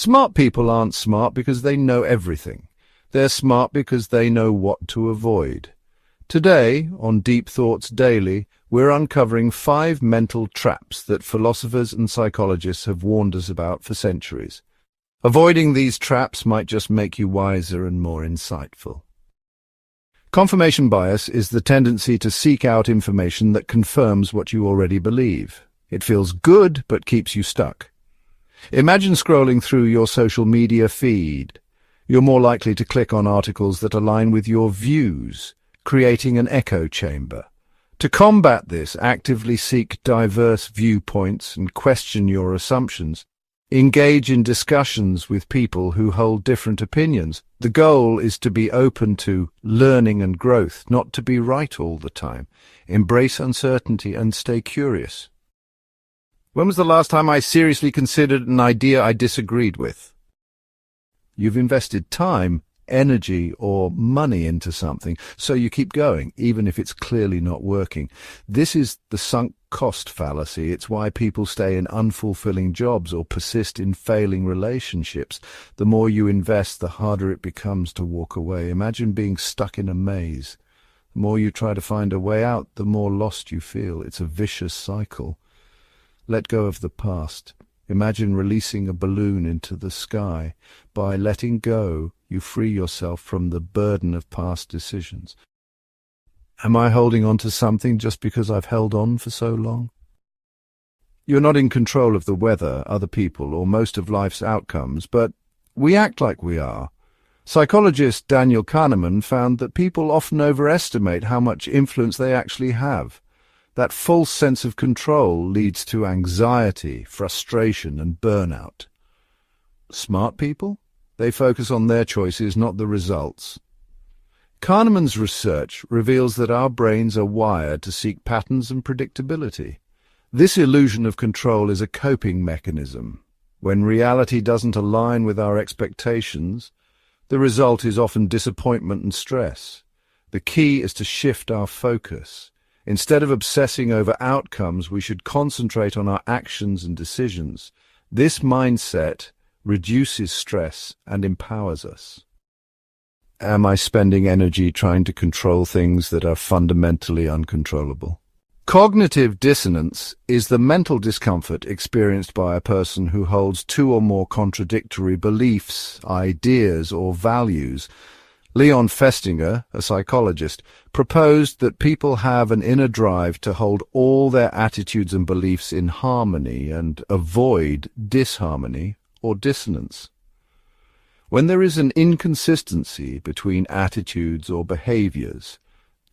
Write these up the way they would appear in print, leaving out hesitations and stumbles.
Smart people aren't smart because they know everything. They're smart because they know what to avoid. Today, on Deep Thoughts Daily, we're uncovering 5 mental traps that philosophers and psychologists have warned us about for centuries. Avoiding these traps might just make you wiser and more insightful. Confirmation bias is the tendency to seek out information that confirms what you already believe. It feels good, but keeps you stuck. Imagine scrolling through your social media feed. You're more likely to click on articles that align with your views, creating an echo chamber. To combat this, actively seek diverse viewpoints and question your assumptions. Engage in discussions with people who hold different opinions. The goal is to be open to learning and growth, not to be right all the time. Embrace uncertainty and stay curious. When was the last time I seriously considered an idea I disagreed with? You've invested time, energy, or money into something, so you keep going, even if it's clearly not working. This is the sunk cost fallacy. It's why people stay in unfulfilling jobs or persist in failing relationships. The more you invest, the harder it becomes to walk away. Imagine being stuck in a maze. The more you try to find a way out, the more lost you feel. It's a vicious cycle. Let go of the past. Imagine releasing a balloon into the sky. By letting go, you free yourself from the burden of past decisions. Am I holding on to something just because I've held on for so long? You're not in control of the weather, other people, or most of life's outcomes, but we act like we are. Psychologist Daniel Kahneman found that people often overestimate how much influence they actually have. That false sense of control leads to anxiety, frustration, and burnout. Smart people? They focus on their choices, not the results. Kahneman's research reveals that our brains are wired to seek patterns and predictability. This illusion of control is a coping mechanism. When reality doesn't align with our expectations, the result is often disappointment and stress. The key is to shift our focus. Instead of obsessing over outcomes, we should concentrate on our actions and decisions. This mindset reduces stress and empowers us. Am I spending energy trying to control things that are fundamentally uncontrollable? Cognitive dissonance is the mental discomfort experienced by a person who holds 2 or more contradictory beliefs, ideas, or values. Leon Festinger, a psychologist, proposed that people have an inner drive to hold all their attitudes and beliefs in harmony and avoid disharmony or dissonance. When there is an inconsistency between attitudes or behaviors,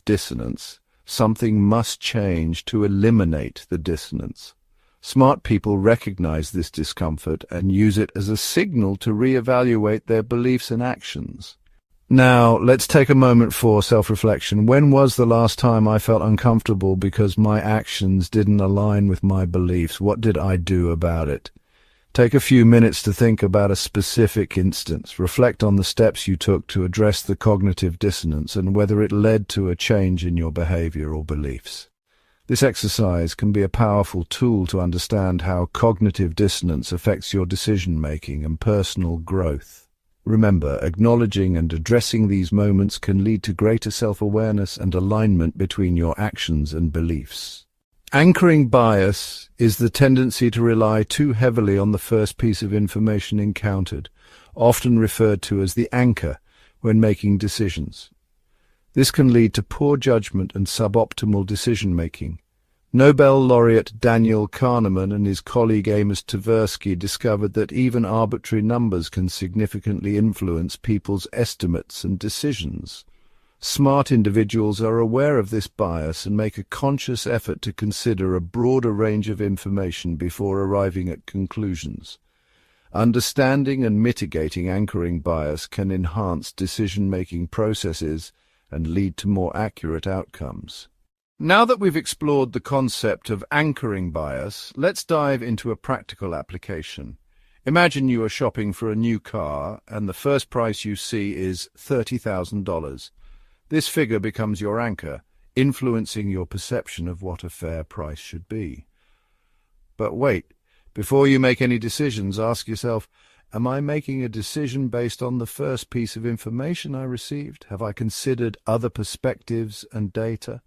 dissonance, something must change to eliminate the dissonance. Smart people recognize this discomfort and use it as a signal to reevaluate their beliefs and actions. Now, let's take a moment for self-reflection. When was the last time I felt uncomfortable because my actions didn't align with my beliefs? What did I do about it? Take a few minutes to think about a specific instance. Reflect on the steps you took to address the cognitive dissonance and whether it led to a change in your behavior or beliefs. This exercise can be a powerful tool to understand how cognitive dissonance affects your decision-making and personal growth. Remember, acknowledging and addressing these moments can lead to greater self-awareness and alignment between your actions and beliefs. Anchoring bias is the tendency to rely too heavily on the first piece of information encountered, often referred to as the anchor, when making decisions. This can lead to poor judgment and suboptimal decision-making. Nobel laureate Daniel Kahneman and his colleague Amos Tversky discovered that even arbitrary numbers can significantly influence people's estimates and decisions. Smart individuals are aware of this bias and make a conscious effort to consider a broader range of information before arriving at conclusions. Understanding and mitigating anchoring bias can enhance decision-making processes and lead to more accurate outcomes. Now that we've explored the concept of anchoring bias, let's dive into a practical application. Imagine you are shopping for a new car and the first price you see is $30,000. This figure becomes your anchor, influencing your perception of what a fair price should be. But wait, before you make any decisions, ask yourself, Am I making a decision based on the first piece of information I received? Have I considered other perspectives and data?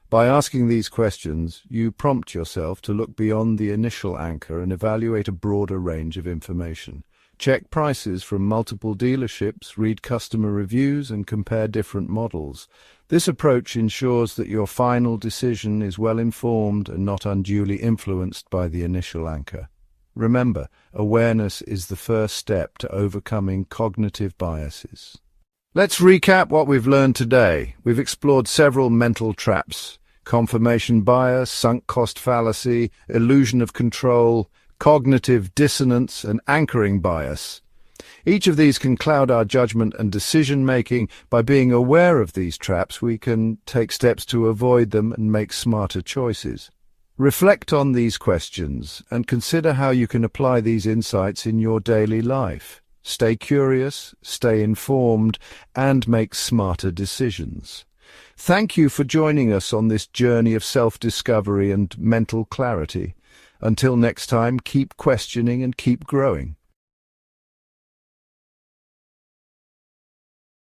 By asking these questions, you prompt yourself to look beyond the initial anchor and evaluate a broader range of information. Check prices from multiple dealerships, read customer reviews, and compare different models. This approach ensures that your final decision is well informed and not unduly influenced by the initial anchor. Remember, awareness is the first step to overcoming cognitive biases. Let's recap what we've learned today. We've explored several mental traps: confirmation bias, sunk cost fallacy, illusion of control, cognitive dissonance, and anchoring bias. Each of these can cloud our judgment and decision-making. By being aware of these traps, we can take steps to avoid them and make smarter choices. Reflect on these questions and consider how you can apply these insights in your daily life. Stay curious, stay informed, and make smarter decisions. Thank you for joining us on this journey of self-discovery and mental clarity. Until next time, keep questioning and keep growing.